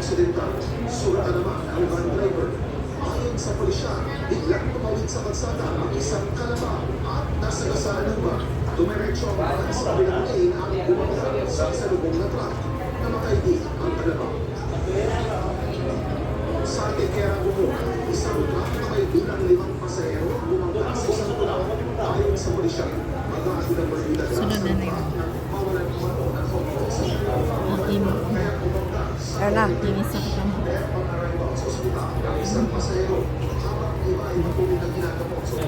aksidente. Surata naman ang van driver. Ayon sa pulisya, biglang tumawid sa kalsada ang isang kalabaw at nasagasaan ng van. Dumiretso ang van sa kabilang lane at bumaba sa isalubong na truck. Namatay din ang kalabaw. Sa Antequera, Bumula, isang truck na may bilang 5 pasahero bumangga sa isang tulaw. Ayon sa pulisya, mag-aagod ang barbida Sunod na yun. mawalan umano ng kontrol sa sasakyan. Ang imo. Kaya bumangga sa Ala, kinisa ko lang. pang-arrival sa ospital ng isang pasahero habang iba ay patuloy na ginagawa sa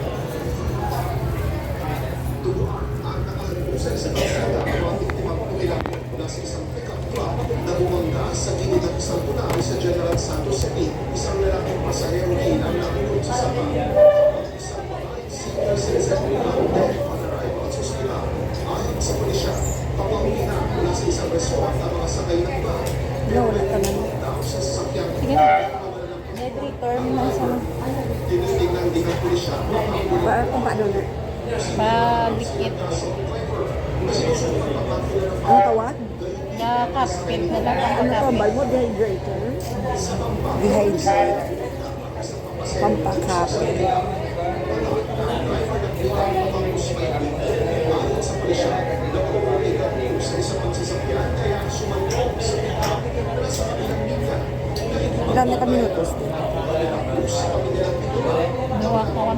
tubuan ang nakaharap sa isang kalsada ang mga biktimang kumilapot mula sa isang pick-up truck na bumangga sa gilid ng isang tulay sa General Santos City. Isang lalaking pasahero din ang nakulong sa sapa. Isang babae senior citizen ang death on arrival sa ospital. Ayon sa pulisya, papauwi na mula sa isang resort ang mga sakay ng iba. Wala ka lang. Daw sa sasakyan. Sige na. Net return mo sa Tinitingnan din ng pulisya kung paano na. Pagdikit. Ano tawag? Nakapit na lang ang Ano kapit. tambal mo? Dehydrator? Dehydrator. Pampakapit. sa pulisya na pumapalitan sa isang pagsasakyan kaya sumayo sa pick-up na sa kabilang linya. Ilan na kami minutos? Sa kabilang titular Nawa ka 1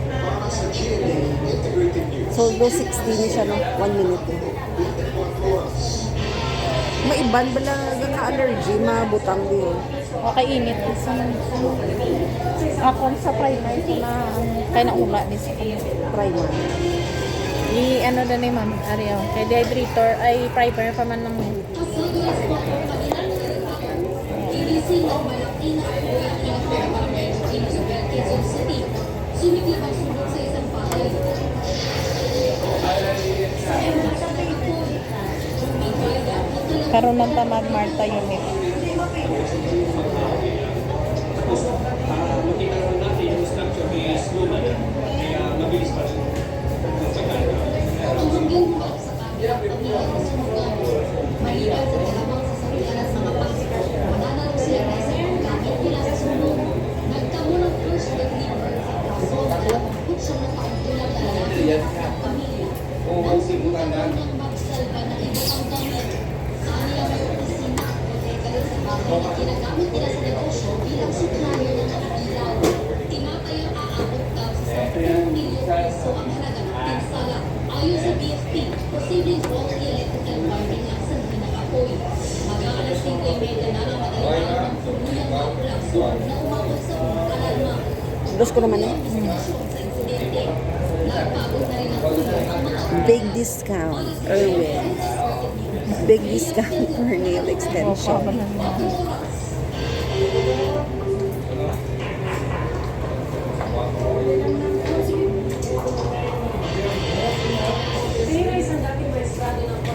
para sa GMA Integrated News. So, do 60 na siya, no? 1 minute. 24 oras. May iban ba lang naka-allergy? Mabutang din. Okay, init. Ako sa primer ko na kaya naula din sa kanya. Primer. Ano na ni ma'am, Ariel. Kay dehydrator ay primer pa man lang. Ginising ang malaki na earthquake na pinagbarangay ng Isabel, Quezon City. Sumiklab ang sunog sa isang bahay. Sa embasa na ito, magbayad ng talagang Karoon ng tamag Marta unit. tumungging buwag sa kanya at nilalang sa mga maliban sa dalawang sasakyan sa mga mananalo sila ng sir gamit nila sa sunog. Nagtamo ng first degree burn sa braso at nakapagput siya ng kauntulang lalaki at pamilya. Nang sinutan niyang magsalba ng iba pang gamit sa kanilang may opisina at bodega rin sa bahay na ginagamit nila sa negosyo bilang supplier ng mga ilaw. Tinatayang aabot daw sa 10 milyon piso ang halaga ng pinsala. Ayon sa BFP, posibleng faulty electrical wiring ang sanhi ng apoy. Mag-aalas 5:30 na ng madaling araw ng tuluyang makulapso na umabot sa alarma. Dos ko naman eh. Sa insidente, nagpagod na rin ang tulong ang mga Big discount. Erwin. Big discount for nail extension.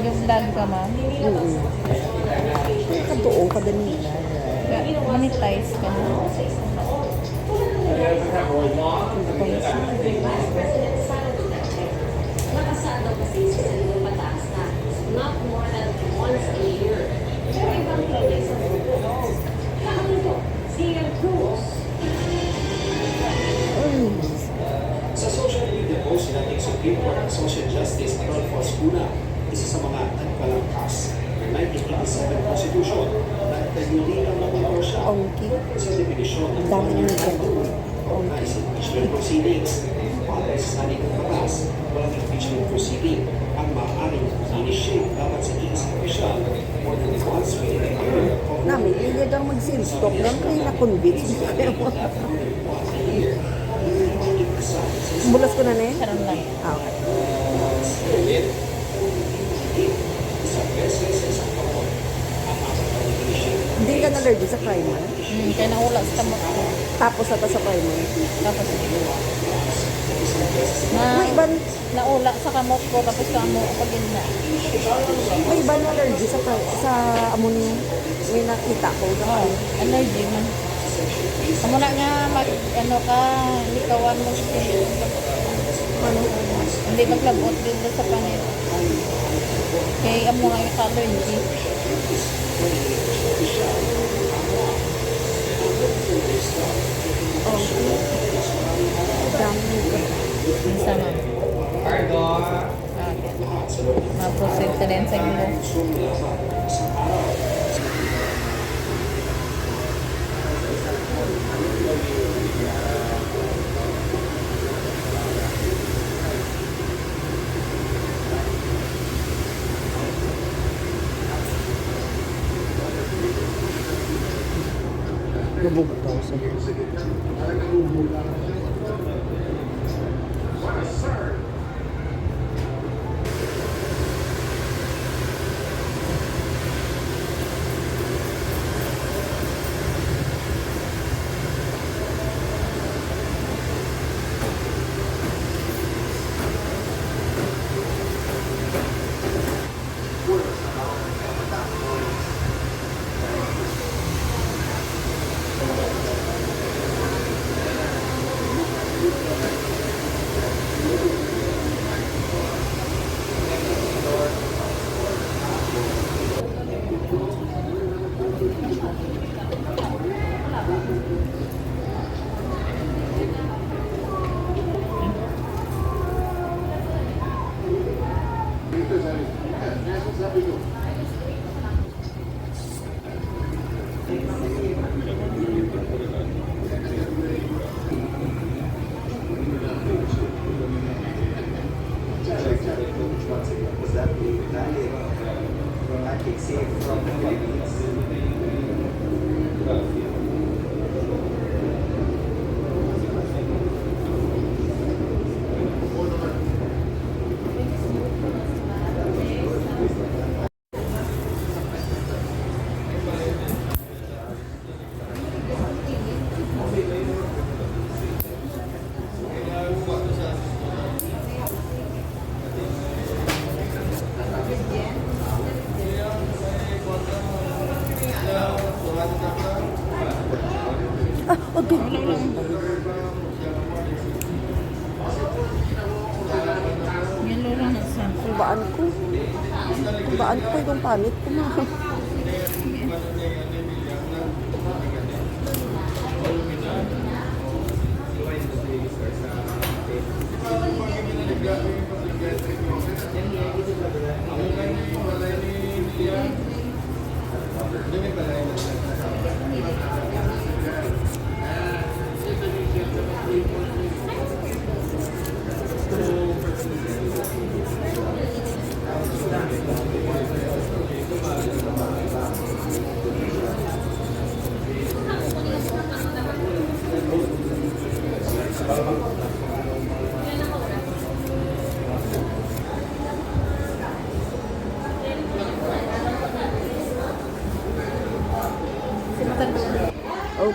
Yung vlog ka ma'am. Katuong kadali. Monetize ka na. Nakasado kasi sa salitang mataas na not more than once a year. Pero ibang klase sa grupo. Kaya ito, Sian Cruz. Sa social media post nating Supreme Court of Social Justice Adolfo Ascuna, isa sa mga nagpalangkas ng 1987 Constitution na nagnilinang na kontrosya Ongki. sa definisyon ng Dami ng pagkakataon organized impeachment proceedings. Para sa saling ng batas, walang impeachment proceeding ang maaaring initiate dapat sa isang opisyal more than once within a year of Namin, hindi daw mag-sales stock lang kayo na-convince. Bulas ko na na eh. Karoon lang. Ah, okay. Hindi ka na-allergy sa primer. Kaya naula sa tamot ko. Tapos ata sa primer. Tapos May iban, naula sa kamot ko tapos kamo pag na. may iban na allergy sa ammonia. May nakita ko. Oh, allergy man. Amo na nga mag ano ka likawan mo sa Ano? hindi maglabot dito sa panit. Kaya amo nga yung allergy. din sa ilo. Nabugtaw sa Was that the Italian pancake saved from the Philippines? okay. Yellow lang na sa. Kulbaan ko. Kulbaan ko itong panit ko na.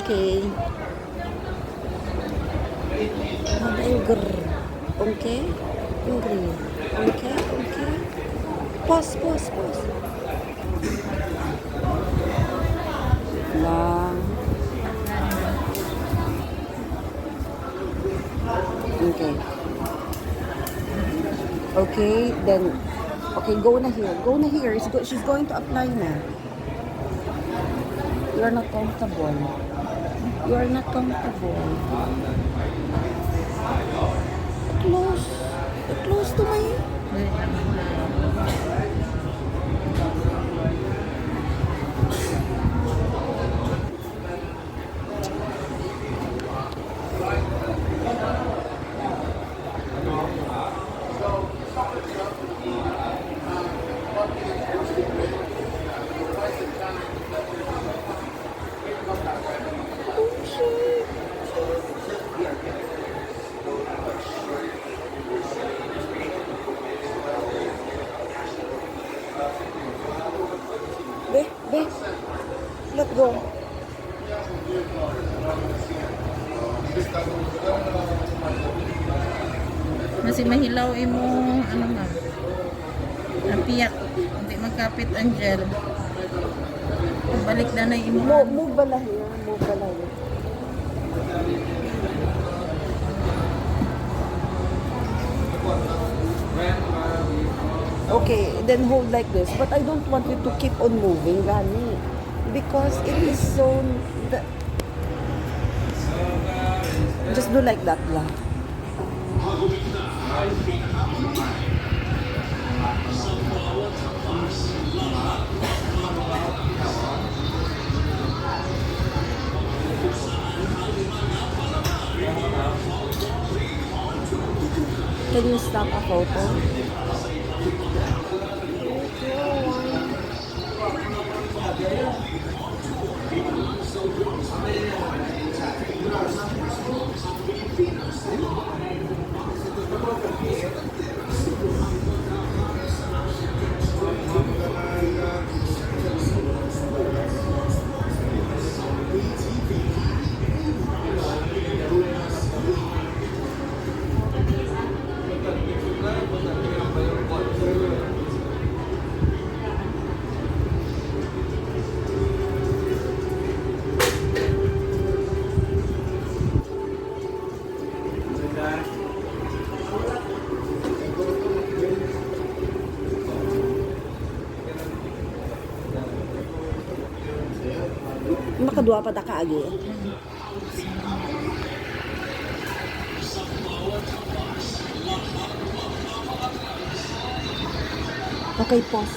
Okay. Anger. Okay. Angry. Okay. Okay. Pause. Lang. Okay. Okay, then okay, go na here. She's going to apply na. You're not comfortable. Close to my. Be, let go. Masih mahilaw imo ano nga. Napiyak. Hindi magkapit ang gel. Balik na na imo. Move bala here. Okay, then hold like this. But I don't want you to keep on moving, Gani. Because it is so... Just do like that lang. Can you snap a photo? Makadua pa ta kaagi. Okay, pause.